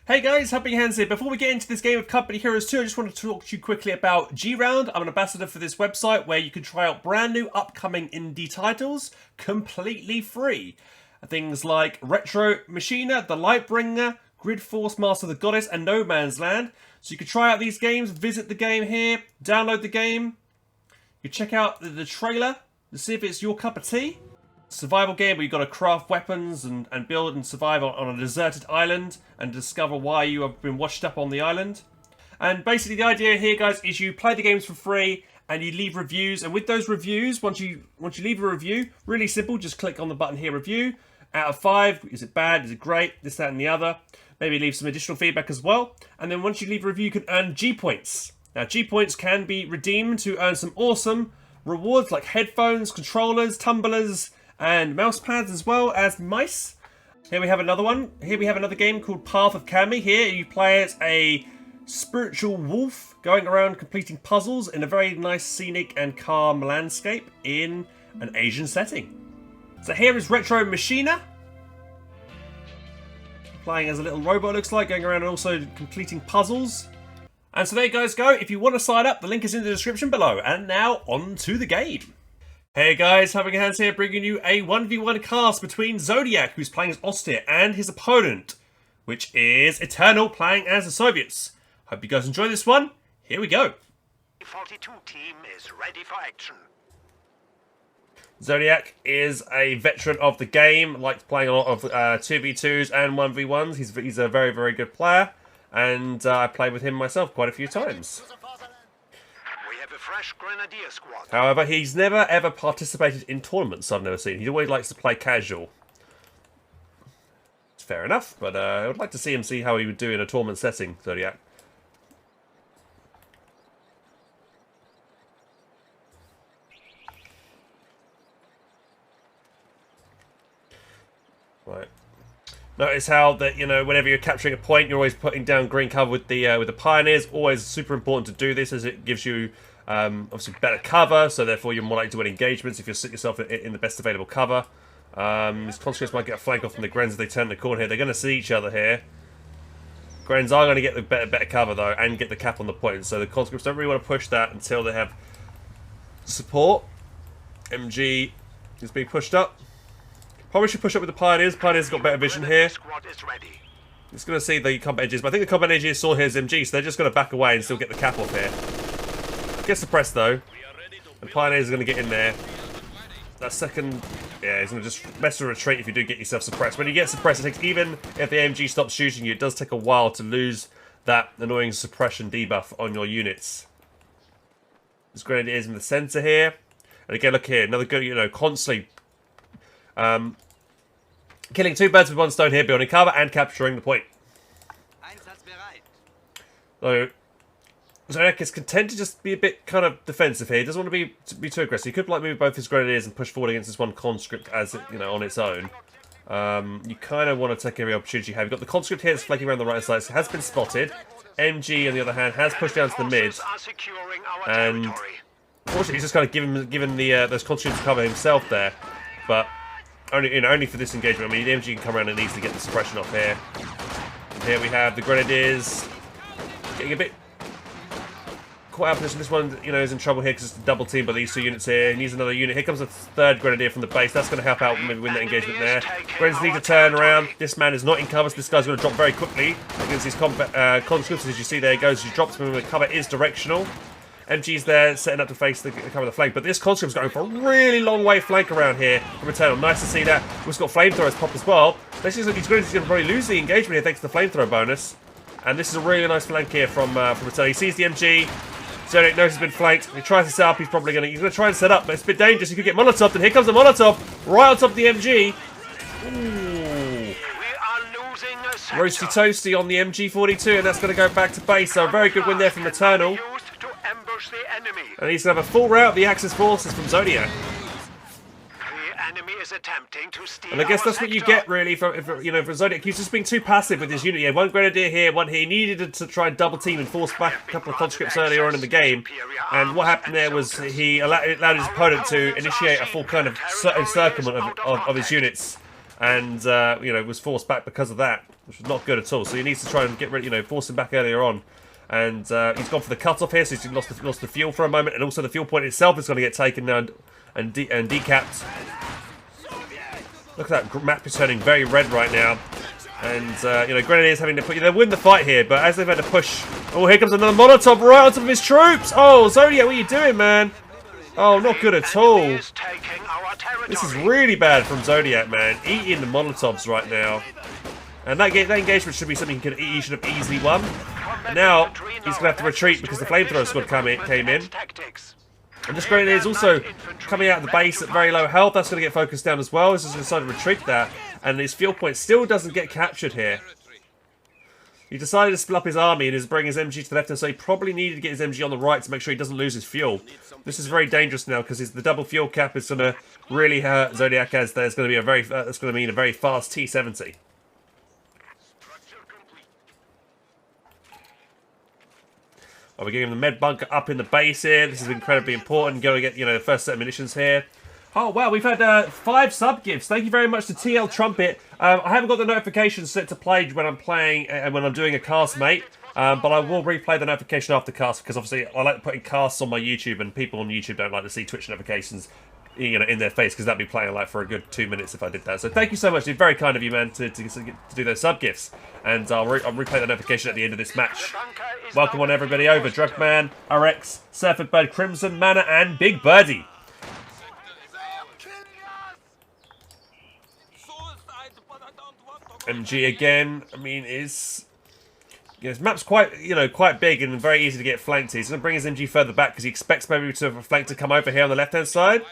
Hey guys, HelpingHans here. Before we get into this game of Company Heroes 2, I just want to talk to you quickly about G-Round. I'm an ambassador for this website where you can try out brand new upcoming indie titles completely free. Things like Retro Machina, The Lightbringer, Grid Force, Master of the Goddess, and No Man's Land. So you can try out these games, visit the game here, download the game. You can check out the trailer to see if it's your cup of tea. Survival game where you've got to craft weapons and build and survive on a deserted island and discover why you have been washed up on the island. And basically the idea here, guys, is you play the games for free and you leave reviews. And with those reviews, once you leave a review, really simple, just click on the button here, review. Out of 5, is it bad, is it great, this, that and the other. Maybe leave some additional feedback as well. And then once you leave a review, you can earn G-Points. Now G-Points can be redeemed to earn some awesome rewards like headphones, controllers, tumblers, and mouse pads, as well as mice. Here we have another one. Here we have another game called Path of Kami. Here you play as a spiritual wolf going around completing puzzles in a very nice scenic and calm landscape in an Asian setting. So here is Retro Machina. Playing as a little robot, looks like, going around and also completing puzzles. And so there you guys go. If you want to sign up, the link is in the description below. And now on to the game. Hey guys, HelpingHans here, bringing you a 1v1 cast between Zodiak, who's playing as Ostheer, and his opponent, which is Eternal, playing as the Soviets. Hope you guys enjoy this one. Here we go. 42 team is ready for action. Zodiak is a veteran of the game, likes playing a lot of 2v2s and 1v1s. He's a very, very good player, and I played with him myself quite a few times. Fresh Grenadier squad. However, he's never ever participated in tournaments I've never seen. He always likes to play casual. It's fair enough, but I would like to see how he would do in a tournament setting, Zodiak. Right. Notice how that, you know, whenever you're capturing a point, you're always putting down green cover with the pioneers. Always super important to do this, as it gives you obviously better cover, so therefore you're more likely to win engagements if you sit yourself in the best available cover. These conscripts might get a flank off from the Grens as they turn the corner here. They're going to see each other here. Grens are going to get the better cover though, and get the cap on the point. So the conscripts don't really want to push that until they have support. MG is being pushed up. Probably should push up with the pioneers. Pioneers got better vision here. It's going to see the combat edges, but I think the combat edges saw his MG, so they're just going to back away and still get the cap off here. Gets suppressed though. The Pioneers are going to get in there. That second, yeah, he's going to just mess with retreat if you do get yourself suppressed. When you get suppressed, it takes, even if the AMG stops shooting you, it does take a while to lose that annoying suppression debuff on your units. This Grenadier is in the centre here. And again, look here, another good, you know, constantly killing two birds with one stone here, building cover and capturing the point. So Zodiak is content to just be a bit kind of defensive here. He doesn't want to be too aggressive. He could like move both his Grenadiers and push forward against this one conscript as it, you know, on its own. You kind of want to take every opportunity you have. You've got the conscript here that's flanking around the right side, so has been spotted. MG on the other hand has pushed down to the mid, and unfortunately he's just kind of given the those conscripts cover himself there, but only for this engagement. I mean, the MG can come around and easily get the suppression off here. And here we have the Grenadiers getting a bit quite out of position. This one, you know, is in trouble here because it's a double team by these two units here. He needs another unit. Here comes a third Grenadier from the base. That's going to help out maybe win that engagement there. Grenadiers need to turn around. This man is not in cover, so this guy's going to drop very quickly against these conscripts. As you see, there he goes. He drops him, and the cover is directional. MG's there, setting up to face the cover of the flank, but this conscript's going for a really long way flank around here from Eternal. Nice to see that. We've got flamethrowers pop as well. This is like he's going to probably lose the engagement here thanks to the flamethrower bonus. And this is a really nice flank here from Eternal. He sees the MG. Zodiak knows he's been flanked. He tries to set up. He's going to try and set up, but it's a bit dangerous. He could get Molotov, and here comes the Molotov right on top of the MG. Ooh. Roasty toasty on the MG42, and that's going to go back to base. So a very good win there from Eternal. And he's going to have a full rout of the Axis forces from Zodiak. And I guess that's what you get really for Zodiak. He's just being too passive with his unit. He had one Grenadier here, one here. He needed to try and double team and force back a couple of conscripts earlier on in the game. And what happened there was he allowed his opponent to initiate a full kind of encirclement of his units. and you know, was forced back because of that, which was not good at all. So he needs to try and get rid, you know, force him back earlier on. And he's gone for the cutoff here, so he's lost the fuel for a moment, and also the fuel point itself is going to get taken now and decapped. Look at that map is turning very red right now. And, you know, Grenadiers having to put... They win the fight here, but as they've had to push... Oh, here comes another Molotov right on top of his troops! Oh, Zodiak, what are you doing, man? Oh, not good at all. This is really bad from Zodiak, man. Eating the Molotovs right now. And that engagement should be something he should have easily won. And now, he's going to have to retreat because the flamethrower squad came in. And this Grenadier is also coming out of the base at very low health. That's going to get focused down as well. He's just decided to retreat that. And his fuel point still doesn't get captured here. He decided to split up his army and bring his MG to the left. And so he probably needed to get his MG on the right to make sure he doesn't lose his fuel. This is very dangerous now because the double fuel cap is going to really hurt Zodiak, as there's going to be that's going to mean a very fast T-70. Oh, we're getting the med bunker up in the base here. This is incredibly important. Going to get, you know, the first set of munitions here. Oh, wow, we've had 5 sub-gifts. Thank you very much to TL Trumpet. I haven't got the notifications set to play when I'm playing and when I'm doing a cast, mate. But I will replay the notification after cast because obviously I like putting casts on my YouTube, and people on YouTube don't like to see Twitch notifications, you know, in their face, because that'd be playing like for a good 2 minutes if I did that. So thank you so much. It's very kind of you, man, to do those sub-gifts. And I'll replay the notification at the end of this match. Welcome on everybody over. Drugman, RX, Surford Bird, Crimson, Mana, and Big Birdie. MG again, I mean, is... You know, his map's quite big and very easy to get flanked to. He's going to bring his MG further back because he expects maybe to have a flank to come over here on the left-hand side.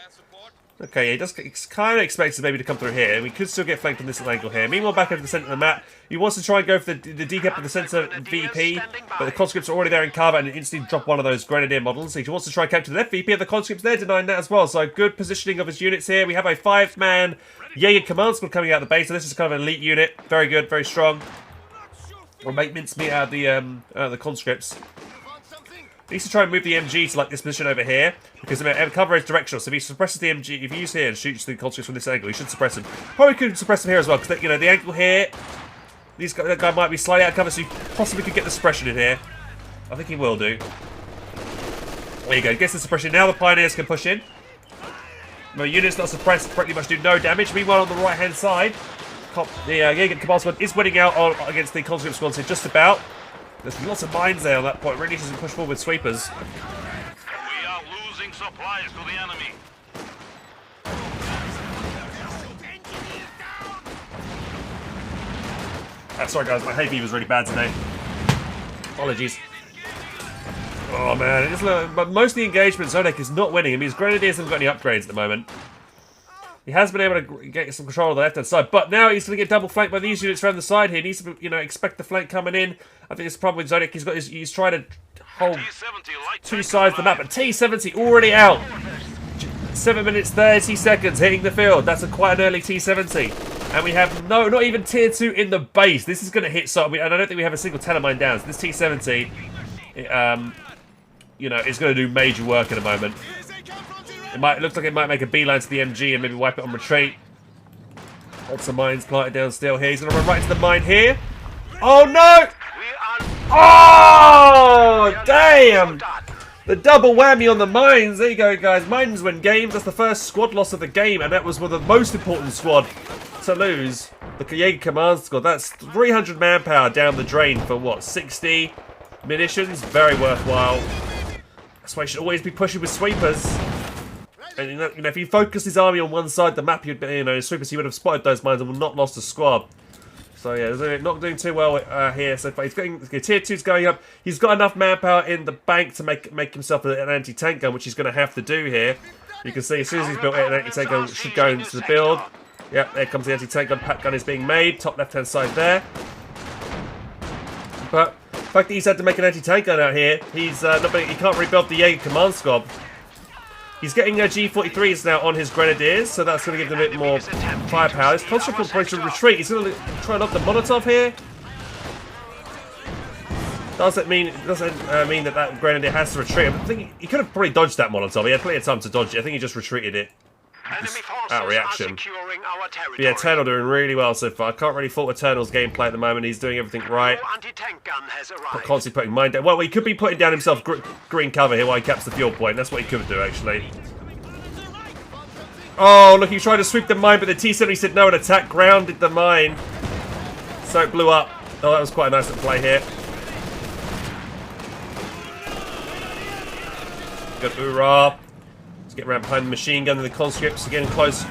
Okay, he kind of expects maybe to come through here. We could still get flanked on this angle here. Meanwhile, back over the centre of the map, he wants to try and go for the decap of the centre VP, but the conscripts are already there in cover and instantly drop one of those Grenadier models. He wants to try and capture the left VP, and the conscripts there denying that as well. So good positioning of his units here. We have a 5-man Jaeger command squad coming out of the base, so this is kind of an elite unit. Very good, very strong. We'll make mincemeat out of the conscripts. He needs to try and move the MG to like this position over here, because the cover is directional. So if he suppresses the MG, if he uses here and shoots the conscripts from this angle, he should suppress him. Probably could suppress him here as well, because you know the angle here, that guy might be slightly out of cover, so you possibly could get the suppression in here. I think he will do. There you go. Gets the suppression. Now the pioneers can push in. The units not suppressed pretty much do no damage. Meanwhile, on the right-hand side, the Jaeger command squad is winning out against the conscript squad, so just about. There's lots of mines there on that point. Really needs to push forward with sweepers. We are losing supplies to the enemy. Sorry guys, my hay fever's really bad today. Apologies. Oh man, it is, but most of the engagement, Zodiak is not winning. I mean, his Grenadiers haven't got any upgrades at the moment. He has been able to get some control of the left-hand side, but now he's going to get double flanked by these units around the side here. He needs to, you know, expect the flank coming in. I think it's the problem with Zodiak. He's trying to hold two sides of the map, but T-70 already out. 7 minutes 30 seconds hitting the field. That's quite an early T-70. And we have not even tier 2 in the base. This is going to hit so. And I don't think we have a single telemine down. So this T-70, you know, is going to do major work in a moment. It looks like it might make a beeline to the MG and maybe wipe it on retreat. Lots of mines planted down still here. He's going to run right into the mine here. Oh no! Oh, damn! The double whammy on the mines. There you go, guys. Mines win games. That's the first squad loss of the game, and that was one of the most important squad to lose. The Jaeger command squad. That's 300 manpower down the drain for what? 60 munitions. Very worthwhile. That's why you should always be pushing with sweepers. And you know, if he focused his army on one side of the map, you'd be, you know, sweepers, he would have spotted those mines and would not lost a squad. So yeah, not doing too well here so far. He's getting tier 2's going up. He's got enough manpower in the bank to make himself an anti-tank gun, which he's going to have to do here. You can see as soon as he's built it, an anti-tank gun should go into the build. Yep, there comes the anti-tank gun. Pack gun is being made. Top left-hand side there. But the fact that he's had to make an anti-tank gun out here, he's he can't rebuild the Jaeger command squad. He's getting G43s now on his Grenadiers, so that's going to give them a bit more firepower. His conscript will probably retreat. He's going to try and lock the Molotov here. Doesn't mean that Grenadier has to retreat. I think he could have probably dodged that Molotov. He had plenty of time to dodge it. I think he just retreated it. out reaction. But yeah, Eternal doing really well so far. I can't really fault Eternal's gameplay at the moment. He's doing everything right. Not constantly putting mine down. Well, he could be putting down himself green cover here while he caps the fuel point. That's what he could do, actually. Oh, look, he tried to sweep the mine, but the T-70 said no and attack grounded the mine. So it blew up. Oh, that was quite a nice little play here. Good hoorah. Let's get around behind the machine gun and the conscripts. Again, close.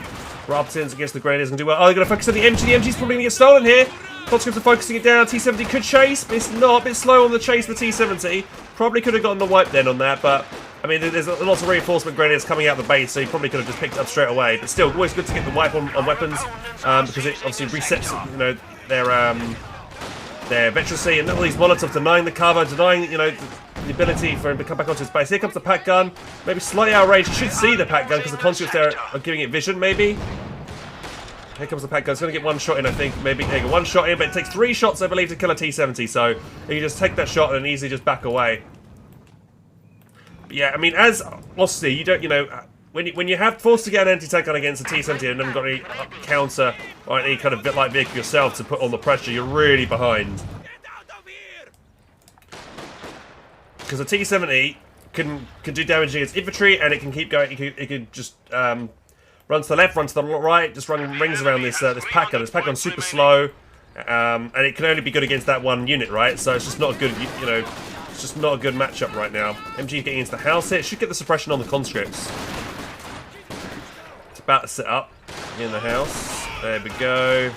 Robson's against the grenadiers going to do well. Oh, they're going to focus on the MG. The MG's probably going to get stolen here. Conscripts are focusing it down. T-70 could chase, but it's not. A bit slow on the chase, the T-70. Probably could have gotten the wipe then on that, but... I mean, there's lots of reinforcement grenadiers coming out of the base, so you probably could have just picked it up straight away. But still, always good to get the wipe on weapons, because it obviously resets, you know, their veterancy, and all these Molotovs denying the cover, denying, you know, the ability for him to come back onto his base. Here comes the pack gun, maybe slightly out of range. You should see the pack gun because the conscripts there are giving it vision, maybe. Here comes the pack gun. It's going to get one shot in, I think. Maybe take one shot in, but it takes 3 shots, I believe, to kill a T-70. So you just take that shot and easily just back away. Yeah, I mean, as Ostheer, you don't, you know, when you have forced to get an anti-tank gun against a T-70 and haven't got any counter or any kind of bit-like vehicle yourself to put on the pressure, you're really behind. Because a T-70 can do damage against infantry, and it can keep going. It can just run to the left, run to the right, just run rings around this this pack gun. This pack gun's super slow, and it can only be good against that one unit, right? So it's just not a good, you know. It's just not a good matchup right now. MG getting into the house here. It should get the suppression on the conscripts. It's about to set up in the house. There we go.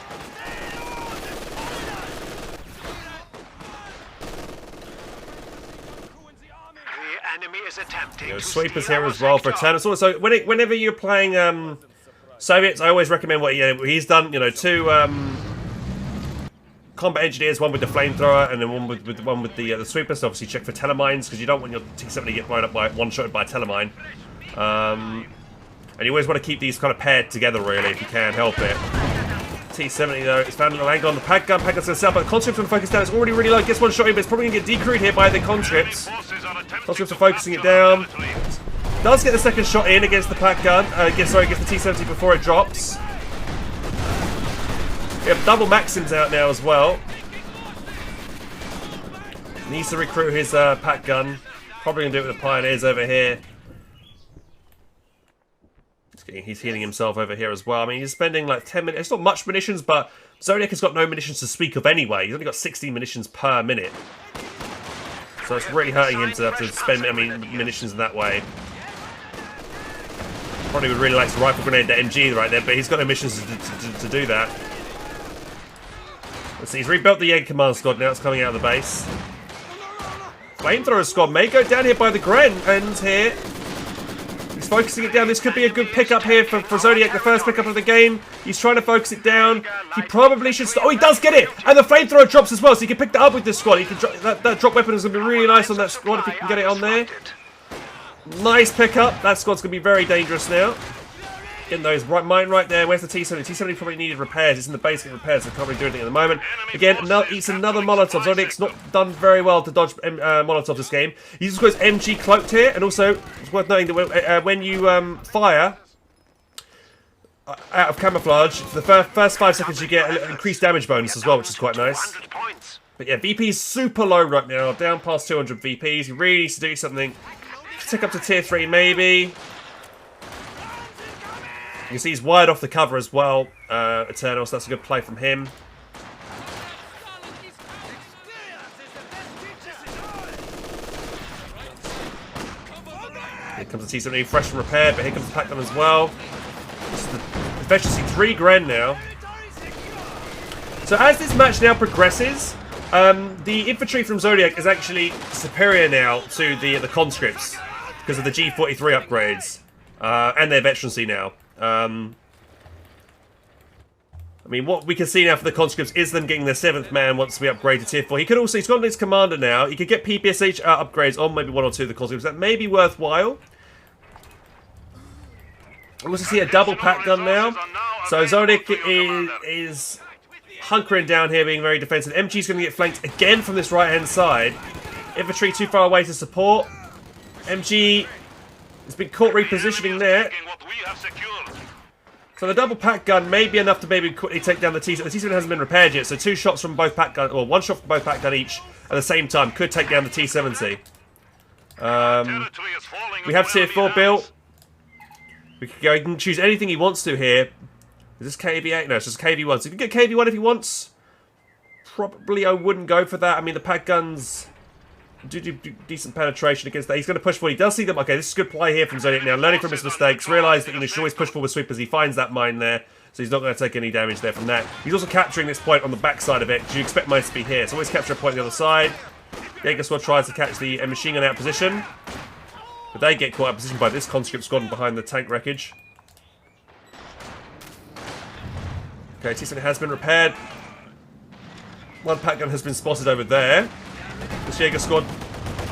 The enemy is attempting to sweepers here as well for Eternal. So whenever you're playing Soviets, I always recommend what he's done. You know, 2 combat engineers, one with the flamethrower and then one with the sweeper. So obviously check for telemines because you don't want your T-70 to get blown up by one-shotted by a telemine. And you always want to keep these kind of paired together, really, if you can help it. T-70 though, it's found an angle on the pack gun. Pack gun's going to set up, but the conscripts going to focus down. It's already really low. Gets one shot in, but it's probably going to get decrewed here by the conscripts. Conscripts are focusing it down. Does get the second shot in against the pack gun. Against the T-70 before it drops. We have double Maxims out now as well. Needs to recruit his pack gun. Probably going to do it with the Pioneers over here. He's healing himself over here as well. I mean, he's spending like 10 minutes. It's not much munitions, but Zodiak has got no munitions to speak of anyway. He's only got 16 munitions per minute. So it's really hurting him to have to spend, I mean, munitions in that way. Probably would really like to rifle grenade that MG right there, but he's got no missions to do that. Let's see, he's rebuilt the Jäger Command Squad now. It's coming out of the base. Flamethrower Squad may go down here by the Gren, and here he's focusing it down. This could be a good pickup here for Zodiak, the first pickup of the game. He's trying to focus it down. He probably should stop. Oh, he does get it! And the flamethrower drops as well, so he can pick that up with this squad. He can that drop weapon is going to be really nice on that squad if he can get it on there. Nice pickup. That squad's going to be very dangerous now. Getting those mine right there. Where's the T-70? T-70 probably needed repairs. It's in the base getting repairs, so can't really do anything at the moment. Again, it's another Molotov. Zodiac's not done very well to dodge Molotov this game. He's just got his MG cloaked here, and also it's worth noting that when you fire out of camouflage, for the first 5 seconds you get an increased damage bonus as well, which is quite nice. But yeah, VP's super low right now, down past 200 VPs. He really needs to do something. Take up to tier 3 maybe. You can see he's wired off the cover as well, Eternal, so that's a good play from him. Here comes the T-70, fresh and repaired, but here comes the pack gun as well. This is the efficiency 3 grand now. So as this match now progresses, the infantry from Zodiac is actually superior now to the conscripts because of the G43 upgrades and their veterancy now. I mean, what we can see now for the conscripts is them getting their 7th man once we upgrade to tier 4. He could also, he's got his commander now. He could get PPSH upgrades on maybe 1 or 2 of the conscripts. That may be worthwhile. We also see a double pack gun now. So Zodiac is hunkering down here, being very defensive. MG's going to get flanked again from this right-hand side. Infantry too far away to support. MG has been caught repositioning there. So the double pack gun may be enough to maybe quickly take down the T7. The T7 hasn't been repaired yet, so 2 shots from both pack gun, or 1 shot from both pack gun each at the same time could take down the T70. We have tier 4 built. We could go. He can choose anything he wants to here. Is this KV8? No, it's just KV1. So you can get KV1 if he wants. Probably I wouldn't go for that. I mean, the pack guns do decent penetration against that. He's going to push forward. He does see them. Okay, this is good play here from Zodiak now. Learning from his mistakes. Realise that he should always push forward sweepers. He finds that mine there. So he's not going to take any damage there from that. He's also capturing this point on the back side of it. You expect mines to be here. So always capture a point on the other side. Jaeger squad tries to catch the machine gun out position. But they get caught out of position by this conscript squadron behind the tank wreckage. Okay, T7 has been repaired. 1 pack gun has been spotted over there. The Jaeger squad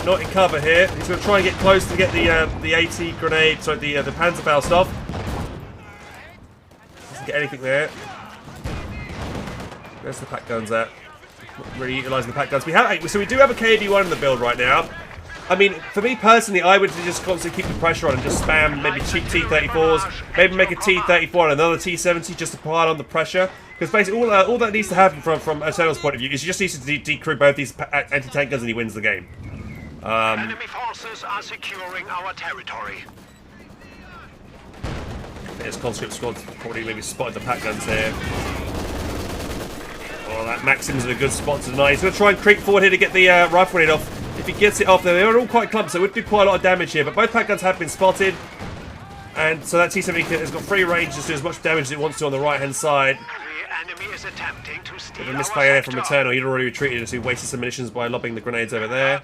not in cover here. He's going to try and get close to get the AT grenade, sorry, the Panzerfaust off. Doesn't get anything there. Where's the pack guns at? Not really utilising the pack guns. So we do have a KV1 in the build right now. I mean, for me personally, I would just constantly keep the pressure on and just spam maybe cheap T34s, maybe make a T34 and another T70 just to pile on the pressure. Because basically, all that needs to happen from Eternal's point of view is you just need to decrew both these anti-tank guns and he wins the game. Enemy forces are securing our territory. There's conscript squad probably maybe spotted the pack guns here. Oh, that Maxim's in a good spot tonight. He's going to try and creep forward here to get the rifle grenade off. If he gets it off, they're all quite clumped, so it would do quite a lot of damage here. But both pack guns have been spotted. And so that T70 has got free range to do as much damage as it wants to on the right-hand side. The enemy is attempting to steal A misplay there from Eternal. He'd already retreated, so he wasted some munitions by lobbing the grenades over there.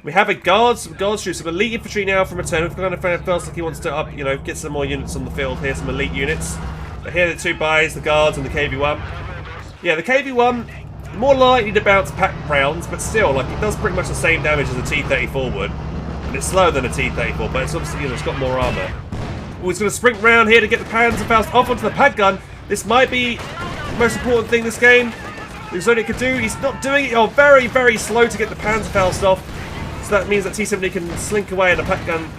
We have a some guards troops, some elite infantry now from Eternal. If kind of feels like he wants to up, get some more units on the field here, some elite units. But here are the 2 buys, the guards and the KV1. Yeah, the KV1 more likely to bounce pack rounds, but still, like, it does pretty much the same damage as a T34 would. And it's slower than a T34, but it's obviously, it's got more armour. Oh, he's going to sprint round here to get the Panzerfaust off onto the pack gun. This might be the most important thing this game. The Zodiak could do. He's not doing it. Oh, very, very slow to get the Panzerfaust off. So that means that T70 can slink away and the pack gun,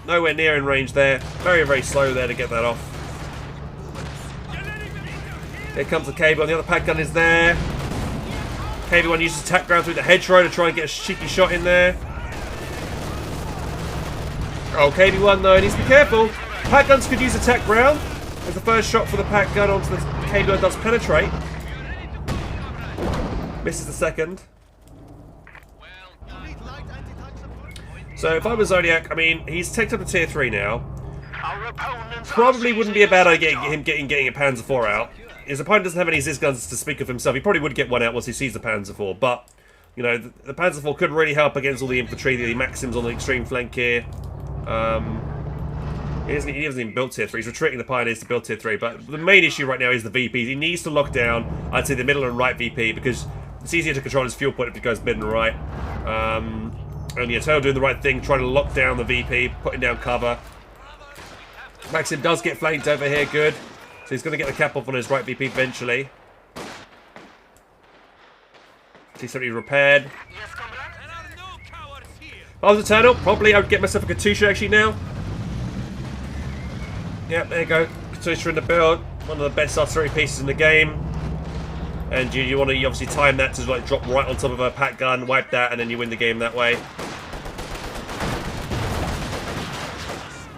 nowhere near in range there. Very, very slow there to get that off. Here comes the KV1. The other pack gun is there. KV1 uses attack ground through the hedgerow to try and get a cheeky shot in there. Oh, KV1 though, needs to be careful. Pack guns could use attack ground. As the first shot for the pack gun onto the KV1 does penetrate. Misses the second. So if I was Zodiak, I mean, he's ticked up to tier 3 now. Probably wouldn't be a bad idea getting a Panzer IV out. His opponent doesn't have any Ziz guns to speak of himself. He probably would get one out once he sees the Panzer IV, but the Panzer IV could really help against all the infantry, the Maxims on the extreme flank here. He hasn't even built tier 3. He's retreating the Pioneers to build tier 3. But the main issue right now is the VPs. He needs to lock down, I'd say, the middle and right VP, because it's easier to control his fuel point if it goes mid and right. And yeah, Eternal doing the right thing, trying to lock down the VP, putting down cover. Maxim does get flanked over here, good. So he's going to get the cap off on his right VP eventually. T70 repaired. If I was Eternal, probably I would get myself a Katusha actually now. Yep, there you go. Katusha in the build. One of the best artillery pieces in the game. And you want to obviously time that to like drop right on top of a pack gun, wipe that, and then you win the game that way.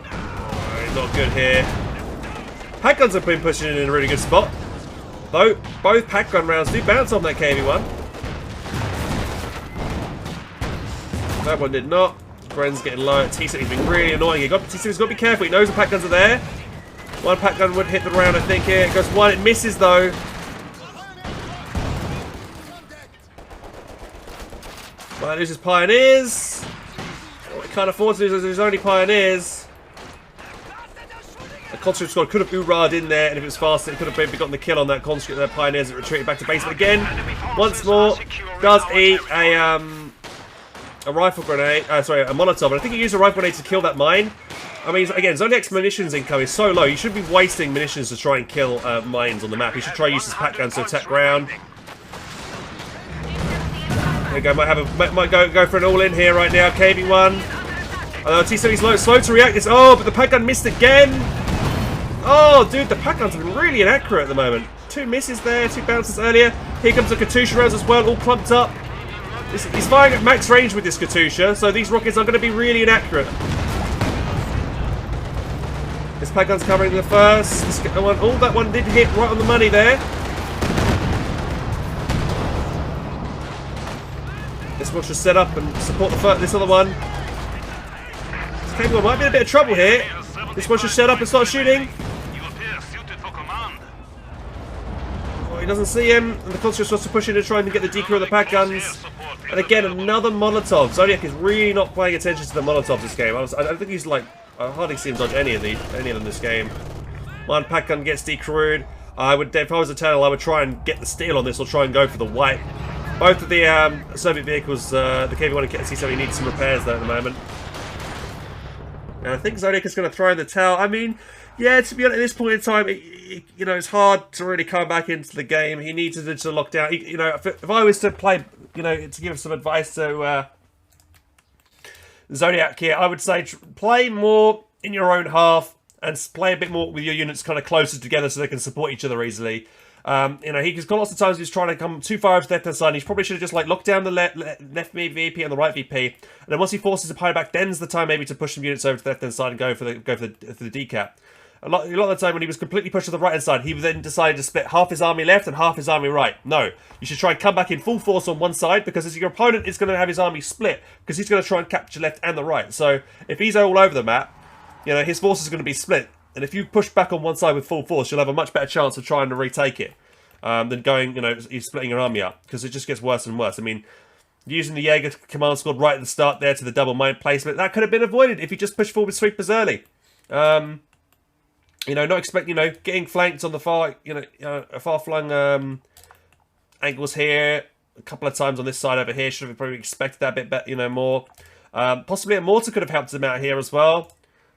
Alright, not good here. Pack guns have been pushing in a really good spot. Though, both pack gun rounds do bounce on that KV1. That one did not. Gren's getting low. T70's been really annoying. T70's got to be careful. He knows the pack guns are there. One pack gun would hit the round, I think, here. It goes one. It misses, though. Might lose his Pioneers. Oh, he can't afford to lose his only Pioneers. The conscript squad could have oorah'd in there, and if it was faster, it could have maybe gotten the kill on that conscript. Their Pioneers that retreated back to base. But again, once more, does eat a rifle grenade, sorry, a Molotov, and I think he used a rifle grenade to kill that mine. I mean, again, Zodiac's munitions income is so low, you shouldn't be wasting munitions to try and kill mines on the map. You should try to use his pack guns to attack ground. There you go, might go for an all-in here right now, KV1. T70's slow to react. Oh, but the pack gun missed again. Oh, dude, the pack guns have been really inaccurate at the moment. 2 misses there, 2 bounces earlier. Here comes the Katusha rounds as well, all clumped up. He's firing at max range with this Katusha, so these rockets are going to be really inaccurate. This pack gun's covering the first. Oh, that one did hit right on the money there. This one should set up and support this other one. This KV1 might be in a bit of trouble here. This one should set up and start shooting. Oh, he doesn't see him, and the Constitution wants to push in to try and get the decoy of the pack guns. And again, another Molotov. Zodiak is really not paying attention to the Molotovs this game. I don't think he's like, I hardly see him dodge any of them this game. One pack gun gets decrewed. If I was Eternal, I would try and get the steal on this, or try and go for the white. Both of the Soviet vehicles, the KV-1 and C-70, need some repairs there at the moment. And I think Zodiac is going to throw in the towel. I mean, yeah, to be honest, at this point in time, you know, it's hard to really come back into the game. He needs to lock down. You know, if I was to play, you know, to give some advice to Zodiac here, I would say play more in your own half and play a bit more with your units kind of closer together so they can support each other easily. You know, he's got lots of times he's trying to come too far over to the left-hand side. He probably should have just like locked down the left VP and the right VP, and then once he forces the pilot back, then's the time maybe to push some units over to the left-hand side and go for the decap. A lot of the time when he was completely pushed to the right-hand side, he then decided to split half his army left and half his army right. No, you should try and come back in full force on one side, because as your opponent is going to have his army split, because he's going to try and capture left and the right. So if he's all over the map, you know, his forces are going to be split. And if you push back on one side with full force, you'll have a much better chance of trying to retake it than going, you know, you're splitting your army up, because it just gets worse and worse. I mean, using the Jaeger command squad right at the start there to the double mine placement, that could have been avoided if you just pushed forward sweepers early. You know, not expect, you know, getting flanked on the far, far-flung angles here. A couple of times on this side over here. Should have probably expected that a bit better, you know, more. Possibly a mortar could have helped him out here as well.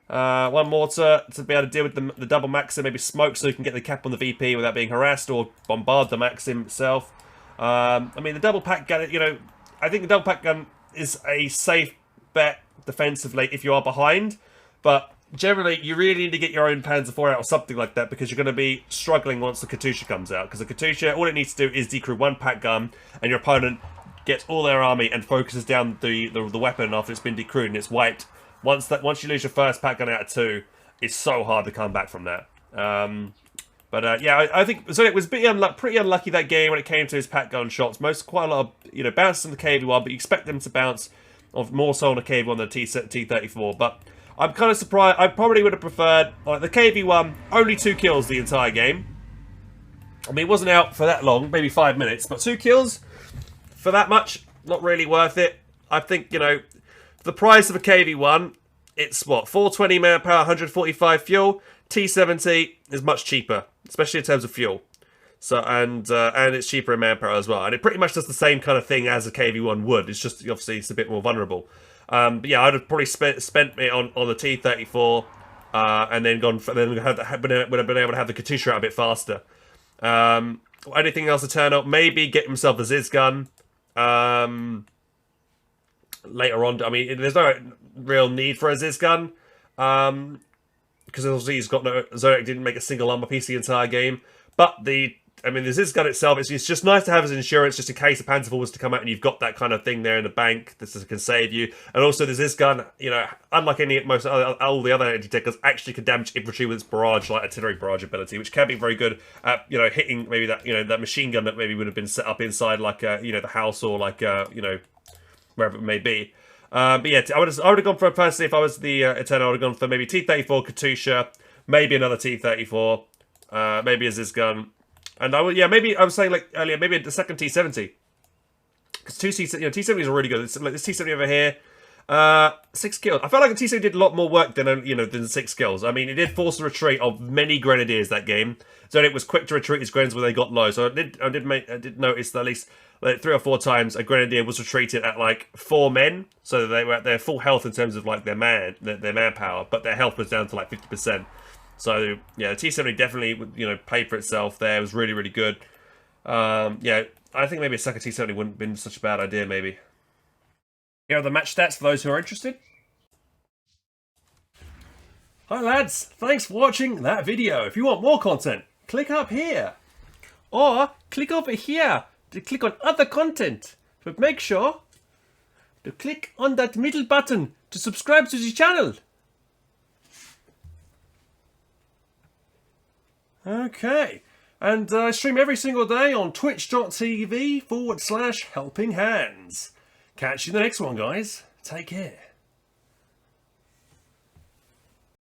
One mortar to be able to deal with the double Maxim, maybe smoke so you can get the cap on the VP without being harassed, or bombard the Maxim itself. I mean, the double pack gun, you know, I think the double pack gun is a safe bet defensively if you are behind, but generally you really need to get your own Panzer IV out or something like that, because you're going to be struggling once the Katusha comes out, because the Katusha, all it needs to do is decrew one pack gun, and your opponent gets all their army and focuses down the weapon after it's been decrewed and it's wiped. Once you lose your first pack gun out of 2, it's so hard to come back from that. Yeah, I think Zodiac was pretty unlucky that game when it came to his pack gun shots. Quite a lot of, you know, bounces on the KV-1, but you expect them to bounce more so on the KV-1 than T-34. But I'm kind of surprised. I probably would have preferred, like, the KV-1, only 2 kills the entire game. I mean, it wasn't out for that long, maybe 5 minutes, but 2 kills for that much, not really worth it. I think, you know, the price of a KV-1, it's what, 420 manpower, 145 fuel. T-70 is much cheaper, especially in terms of fuel. So and it's cheaper in manpower as well, and it pretty much does the same kind of thing as a KV-1 would. It's just obviously it's a bit more vulnerable. But yeah, I'd have probably spent it on the T-34, and then would have been able to have the Katusha out a bit faster. Anything else to turn up? Maybe get himself a Ziz gun. Later on, I mean, there's no real need for a Ziz gun, because obviously he's got no. Zodiac didn't make a single armor piece the entire game, but the Ziz gun itself, it's just nice to have as insurance, just in case a Panzer IV was to come out and you've got that kind of thing there in the bank. This can save you, and also the Ziz gun, you know, unlike all the other anti-tank, actually can damage infantry with its barrage, like artillery barrage ability, which can be very good at, you know, hitting maybe that, you know, that machine gun that maybe would have been set up inside like you know, the house, or like you know, wherever it may be. But yeah, I would have gone for, personally, if I was the Eternal, I would have gone for maybe T-34 Katusha, maybe another T-34, maybe a Ziz gun, and maybe I was saying like earlier, maybe the second T-70, because T-70s are really good. It's like this T-70 over here, 6 kills. I felt like the T-70 did a lot more work than 6 kills. I mean, it did force the retreat of many grenadiers that game, so it was quick to retreat his grenadiers when they got low. So I did notice that at least like 3 or 4 times a grenadier was retreated at like 4 men, so they were at their full health in terms of like their manpower, but their health was down to like 50%. So yeah, the T-70 definitely, you know, paid for itself there. It was really, really good. Yeah, I think maybe a second T-70 wouldn't have been such a bad idea, maybe. Here are the match stats for those who are interested. Hi lads, thanks for watching that video. If you want more content, click up here. Or click over here to click on other content. But make sure to click on that middle button to subscribe to the channel. Okay, and I stream every single day on twitch.tv/HelpingHans. Catch you in the next one, guys. Take care.